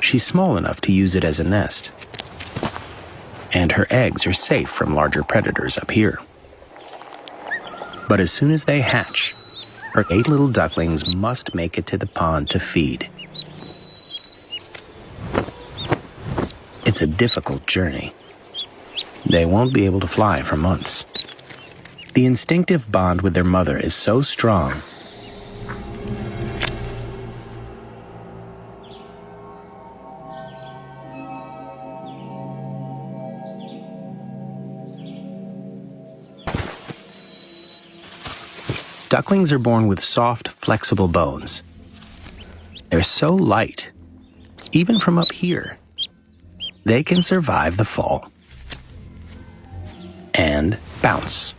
she's small enough to use it as a nest. And her eggs are safe from larger predators up here. But as soon as they hatch, her 8 little ducklings must make it to the pond to feed. It's a difficult journey. They won't be able to fly for months. The instinctive bond with their mother is so strong ducklings are born with soft, flexible bones. They're so light, even from up here, they can survive the fall and bounce.